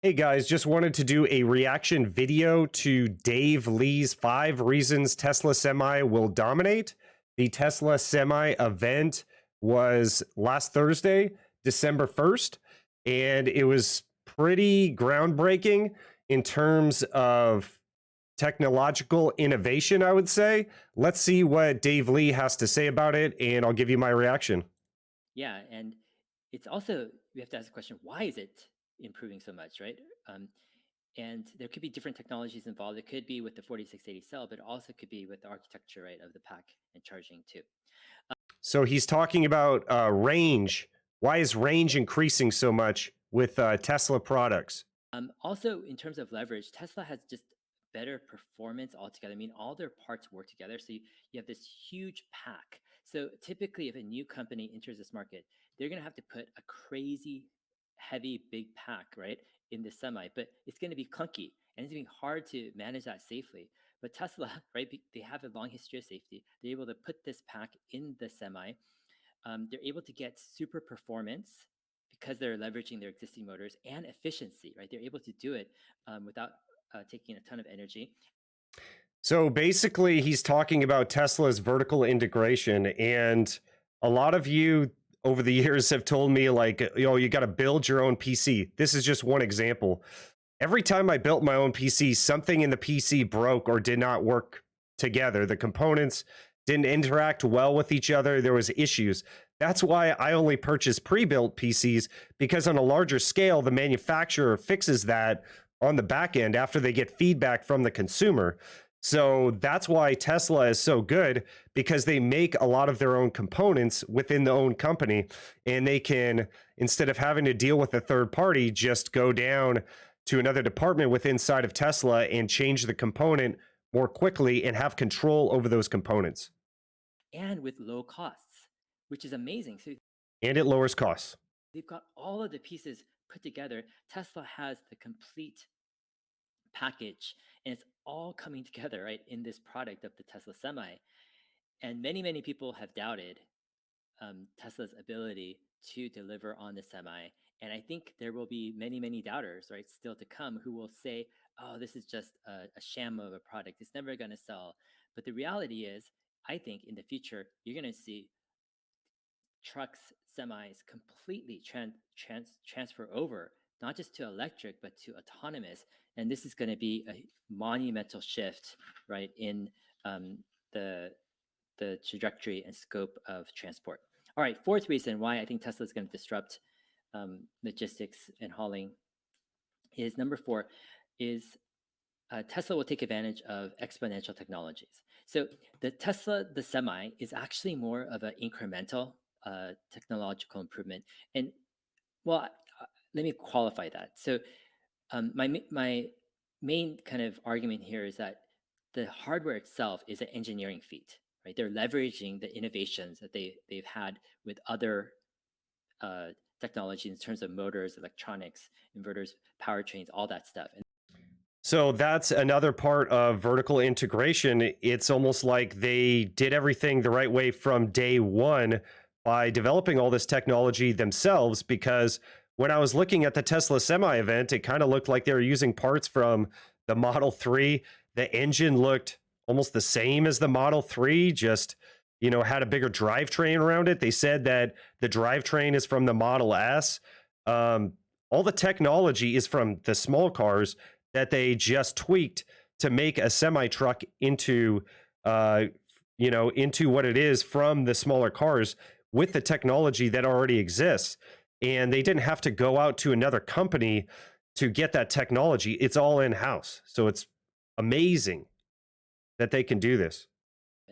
Hey guys, just wanted to do a reaction video to Dave Lee's 5 reasons Tesla Semi will dominate. The Tesla Semi event was last Thursday, December 1st, and it was pretty groundbreaking in terms of technological innovation, I would say. Let's see what Dave Lee has to say about it, and I'll give you my reaction. Yeah, and it's also we have to ask the question, why is it improving so much, right? Um, and there could be different technologies involved. It could be with the 4680 cell, but also could be with the architecture, right, of the pack and charging too. So he's talking about range. Why is range increasing so much with Tesla products? Also, in terms of leverage, Tesla has just better performance altogether. I mean, all their parts work together. So you have this huge pack. So typically, if a new company enters this market, they're going to have to put a crazy, heavy, big pack, right, in the semi, but it's going to be clunky and it's going to be hard to manage that safely. But Tesla, right, they have a long history of safety. They're able to put this pack in the semi. They're able to get super performance because they're leveraging their existing motors and efficiency, right? They're able to do it without taking a ton of energy. So basically, he's talking about Tesla's vertical integration. And a lot of you over the years have told me, like, you got to build your own PC. This is just one example. Every time I built my own PC, something in the PC broke or did not work together. The components didn't interact well with each other. There was issues. That's why I only purchase pre-built PCs, because on a larger scale, the manufacturer fixes that on the back end after they get feedback from the consumer. So that's why Tesla is so good, because they make a lot of their own components within the own company, and they can, instead of having to deal with a third party, just go down to another department within inside of Tesla and change the component more quickly and have control over those components. And with low costs, which is amazing. So And it lowers costs. they've got all of the pieces put together. Tesla has the complete package, and it's all coming together, right, in this product of the Tesla Semi. And many people have doubted Tesla's ability to deliver on the semi. And I think there will be many doubters, right, still to come, who will say, oh, this is just a sham of a product. It's never going to sell. But the reality is, I think in the future, you're going to see trucks, semis completely transfer over, not just to electric, but to autonomous. And this is going to be a monumental shift, right, in um, the the trajectory and scope of transport. All right, fourth reason why I think Tesla is going to disrupt logistics and hauling is number four is Tesla will take advantage of exponential technologies. So the Semi, is actually more of an incremental technological improvement. And well, let me qualify that. So my main kind of argument here is that the hardware itself is an engineering feat, right? They're leveraging the innovations that they've had with other uh, technologies in terms of motors, electronics, inverters, powertrains, all that stuff. And So that's another part of vertical integration. It's almost like they did everything the right way from day one by developing all this technology themselves. Because when I was looking at the Tesla Semi event, it kind of looked like they were using parts from the Model 3. The engine looked almost the same as the Model 3, just had a bigger drivetrain around it. They said that the drivetrain is from the Model S. Um, all the technology is from the small cars that they just tweaked to make a semi truck into uh into what it is from the smaller cars, with the technology that already exists. And they didn't have to go out to another company to get that technology. It's all in house. So it's amazing that they can do this.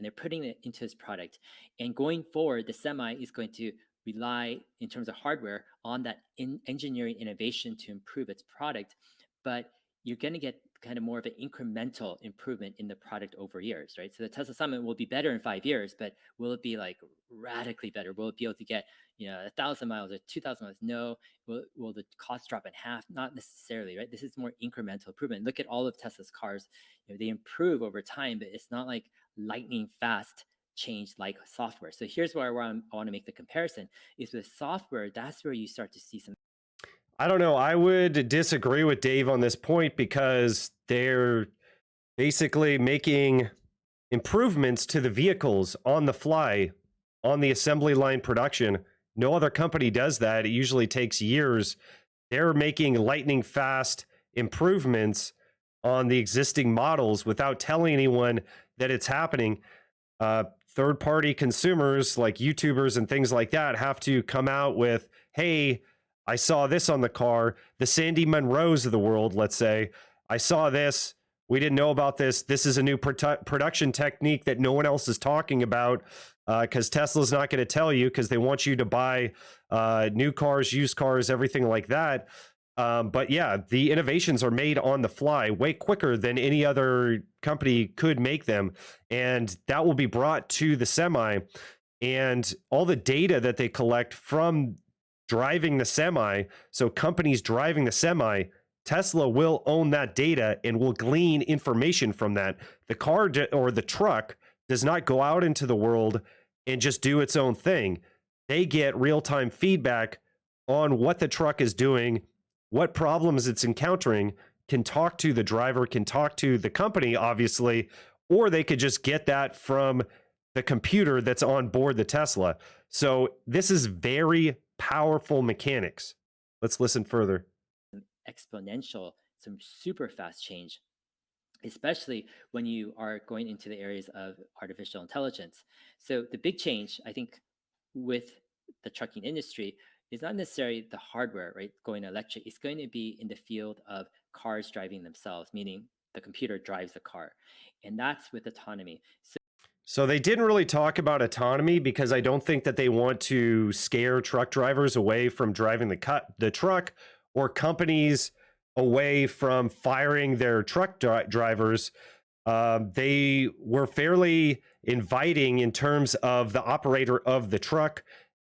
they're putting it into this product. And going forward, the Semi is going to rely in terms of hardware on that engineering innovation to improve its product. But you're going to get kind of more of an incremental improvement in the product over years, right? So the Tesla Summit will be better in 5 years, but will it be like radically better? Will it be able to get 1,000 miles or 2,000 miles? No. Will the cost drop in half? Not necessarily, right? This is more incremental improvement. Look at all of Tesla's cars. They improve over time, but it's not like lightning fast change like software. So here's where I want to make the comparison is with software. That's where you start to see some. I don't know. I would disagree with Dave on this point because they're basically making improvements to the vehicles on the fly on the assembly line production. No other company does that. It usually takes years. They're making lightning fast improvements on the existing models without telling anyone that it's happening. Third party consumers like YouTubers and things like that have to come out with, hey, I saw this on the car, the Sandy Munros of the world, let's say. I saw this. We didn't know about this. This is a new production technique that no one else is talking about because Tesla's not going to tell you because they want you to buy new cars, used cars, everything like that. But yeah, the innovations are made on the fly way quicker than any other company could make them. And that will be brought to the semi. And all the data that they collect from driving the semi, so companies driving the semi, Tesla will own that data and will glean information from that. The car or the truck does not go out into the world and just do its own thing. They get real time feedback on what the truck is doing, what problems it's encountering, can talk to the driver, can talk to the company, obviously, or they could just get that from the computer that's on board the Tesla. So this is very powerful mechanics. Let's listen further. Exponential, some super fast change, especially when you are going into the areas of artificial intelligence. So the big change, I think, with the trucking industry is not necessarily the hardware, right? Going electric. It's going to be in the field of cars driving themselves, meaning the computer drives the car. And that's with autonomy. So they didn't really talk about autonomy because I don't think that they want to scare truck drivers away from driving the truck or companies away from firing their truck drivers. They were fairly inviting in terms of the operator of the truck.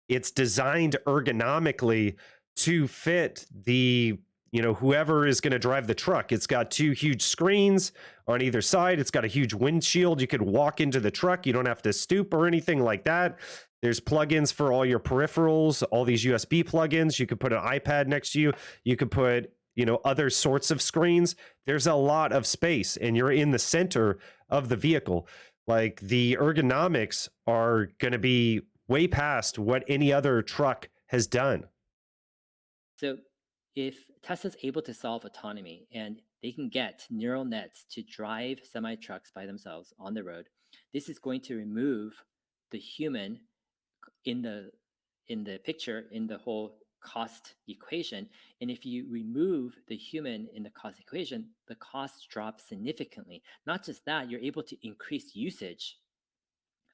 It's designed ergonomically to fit the whoever is going to drive the truck. It's got two huge screens on either side. It's got a huge windshield. You could walk into the truck. You don't have to stoop or anything like that. There's plugins for all your peripherals, all these USB plugins. You could put an iPad next to you. You could put other sorts of screens. There's a lot of space and you're in the center of the vehicle. Like the ergonomics are going to be way past what any other truck has done. So if Tesla's able to solve autonomy and they can get neural nets to drive semi trucks by themselves on the road, this is going to remove the human in the picture, in the whole cost equation. And if you remove the human in the cost equation, the cost drops significantly. Not just that, you're able to increase usage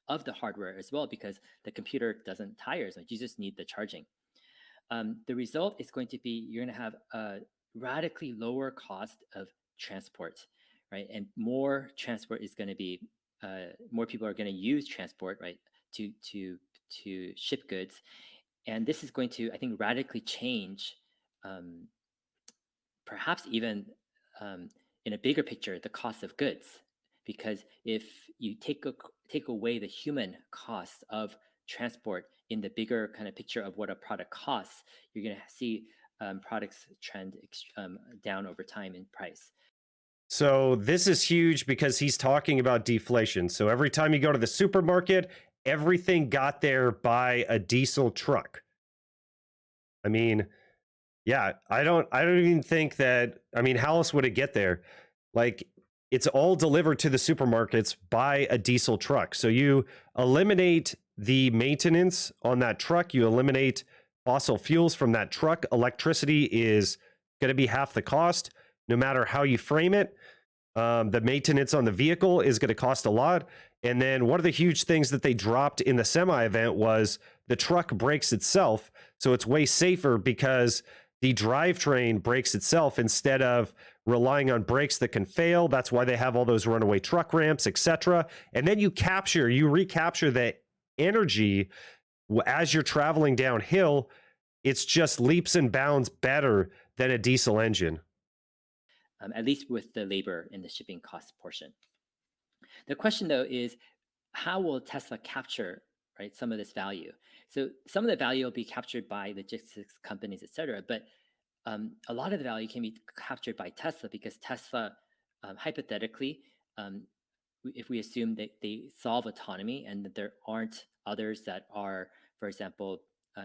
of the hardware as well because the computer doesn't tire, so you just need the charging. The result is going to be you're going to have a radically lower cost of transport, right? And more transport is going to be more people are going to use transport, right, to ship goods, and this is going to, I think, radically change, um, perhaps even in a bigger picture, the cost of goods, because if you take away the human cost of transport in the bigger kind of picture of what a product costs, you're going to see products trend down over time in price. So this is huge because he's talking about deflation. So every time you go to the supermarket, everything got there by a diesel truck. I mean, yeah, I don't even think that, I mean, how else would it get there? Like it's all delivered to the supermarkets by a diesel truck. So you eliminate the maintenance on that truck, you eliminate fossil fuels from that truck. Electricity is going to be half the cost no matter how you frame it. The maintenance on the vehicle is going to cost a lot. And then one of the huge things that they dropped in the semi event was the truck brakes itself. So it's way safer because the drivetrain brakes itself instead of relying on brakes that can fail. That's why they have all those runaway truck ramps, etc. And then you recapture the energy as you're traveling downhill. It's just leaps and bounds better than a diesel engine. At least with the labor and the shipping cost portion. The question, though, is how will Tesla capture, right, some of this value? So some of the value will be captured by logistics companies, et cetera. But a lot of the value can be captured by Tesla because Tesla, hypothetically, um, if we assume that they solve autonomy and that there aren't others that are, for example,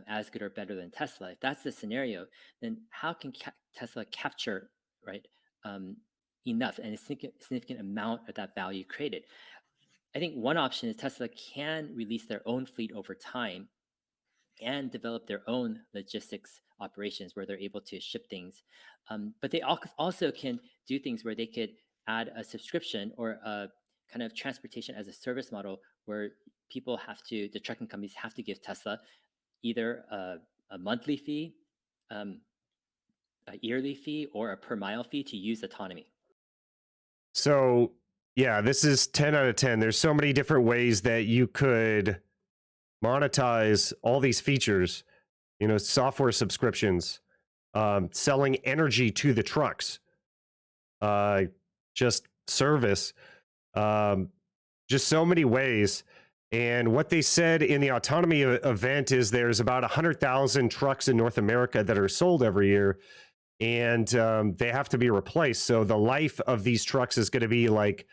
as good or better than Tesla, if that's the scenario, then how can Tesla capture, right, um, enough and a significant amount of that value created? I think one option is Tesla can release their own fleet over time and develop their own logistics operations where they're able to ship things. But they also can do things where they could add a subscription or a kind of transportation as a service model where the trucking companies have to give Tesla either a monthly fee, um, a yearly fee, or a per mile fee to use autonomy. So, yeah, this is 10 out of 10. There's so many different ways that you could monetize all these features, software subscriptions, selling energy to the trucks, uh, just service, um, just so many ways. And what they said in the autonomy event is there's about 100,000 trucks in North America that are sold every year, and they have to be replaced. So the life of these trucks is going to be like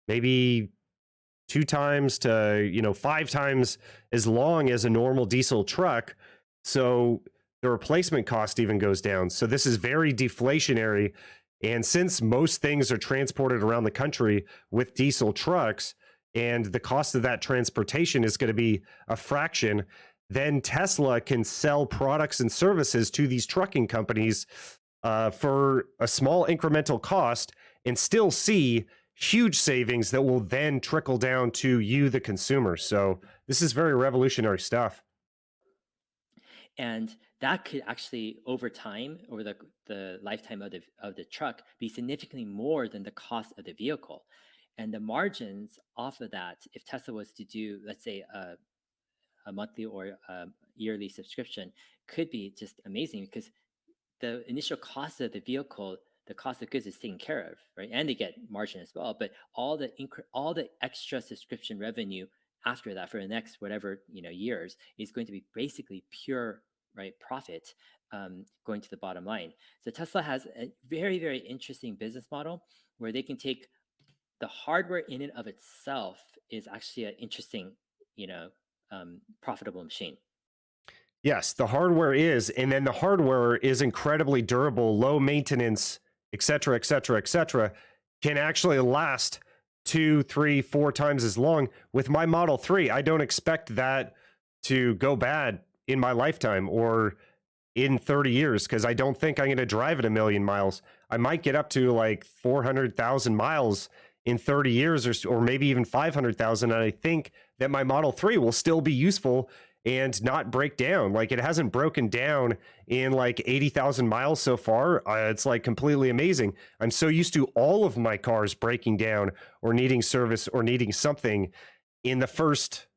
maybe 2 times to 5 times as long as a normal diesel truck. So the replacement cost even goes down. So this is very deflationary. And since most things are transported around the country with diesel trucks, and the cost of that transportation is going to be a fraction, then Tesla can sell products and services to these trucking companies for a small incremental cost and still see huge savings that will then trickle down to you, the consumer. So this is very revolutionary stuff. And that could actually, over time, over the lifetime of the truck, be significantly more than the cost of the vehicle. And the margins off of that, if Tesla was to do, let's say, a monthly or yearly subscription, could be just amazing because the initial cost of the vehicle, the cost of goods is taken care of, right? And they get margin as well. But all the extra subscription revenue after that for the next whatever years is going to be basically pure, right, profit, going to the bottom line. So Tesla has a very, very interesting business model where they can take the hardware in and of itself is actually an interesting, profitable machine. Yes, the hardware is, and then the hardware is incredibly durable, low maintenance, et cetera, et cetera, et cetera, can actually last 2, 3, 4 times as long. With my Model 3, I don't expect that to go bad in my lifetime or in 30 years because I don't think I'm going to drive it a million miles. I might get up to like 400,000 miles in 30 years or maybe even 500,000. And I think that my Model 3 will still be useful and not break down. Like it hasn't broken down in like 80,000 miles so far. It's like completely amazing. I'm so used to all of my cars breaking down or needing service or needing something in the first,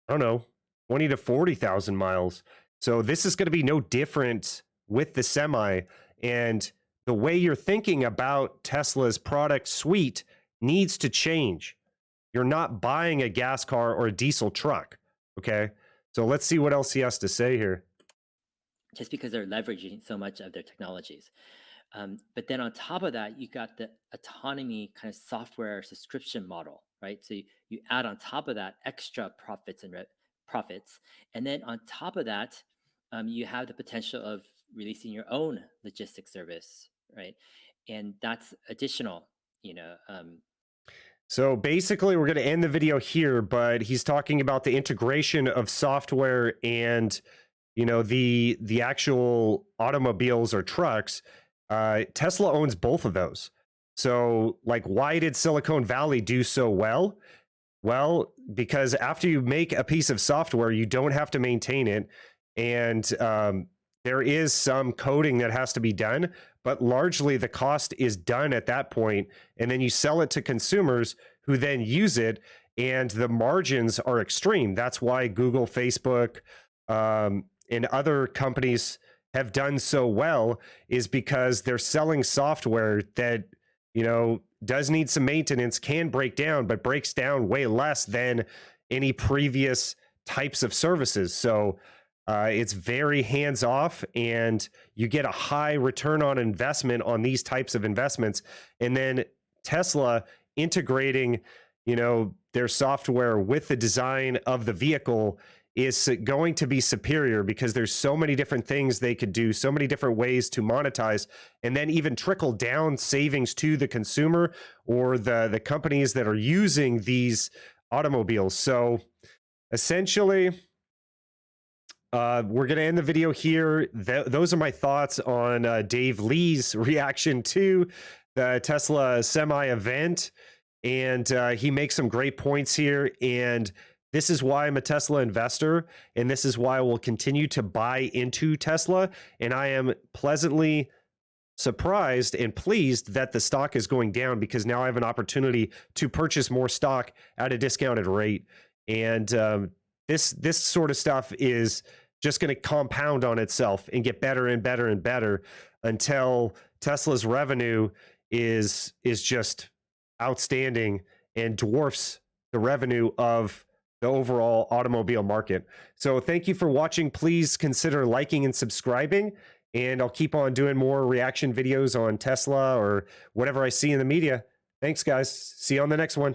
I don't know, 20 to 40,000 miles. So this is going to be no different with the Semi. And the way you're thinking about Tesla's product suite needs to change. You're not buying a gas car or a diesel truck. Okay. So let's see what else he has to say here. Just because they're leveraging so much of their technologies. But then on top of that, you got the autonomy kind of software subscription model, right? So you add on top of that extra profits and profits. And then on top of that, you have the potential of releasing your own logistics service, right? And that's additional, So basically, we're going to end the video here, but he's talking about the integration of software and the actual automobiles or trucks. Tesla owns both of those. So like, why did Silicon Valley do so well? Well, because after you make a piece of software, you don't have to maintain it. And there is some coding that has to be done, but largely the cost is done at that point. And then you sell it to consumers who then use it, and the margins are extreme. That's why Google, Facebook, and other companies have done so well, is because they're selling software that, does need some maintenance, can break down, but breaks down way less than any previous types of services. So It's very hands off, and you get a high return on investment on these types of investments. And then Tesla integrating, their software with the design of the vehicle is going to be superior because there's so many different things they could do, so many different ways to monetize, and then even trickle down savings to the consumer or the companies that are using these automobiles. So essentially, we're going to end the video here. Those are my thoughts on Dave Lee's reaction to the Tesla Semi event. And he makes some great points here. And this is why I'm a Tesla investor. And this is why I will continue to buy into Tesla. And I am pleasantly surprised and pleased that the stock is going down, because now I have an opportunity to purchase more stock at a discounted rate. And this sort of stuff is just going to compound on itself and get better and better and better until Tesla's revenue is just outstanding and dwarfs the revenue of the overall automobile market. So thank you for watching. Please consider liking and subscribing, and I'll keep on doing more reaction videos on Tesla or whatever I see in the media. Thanks, guys. See you on the next one.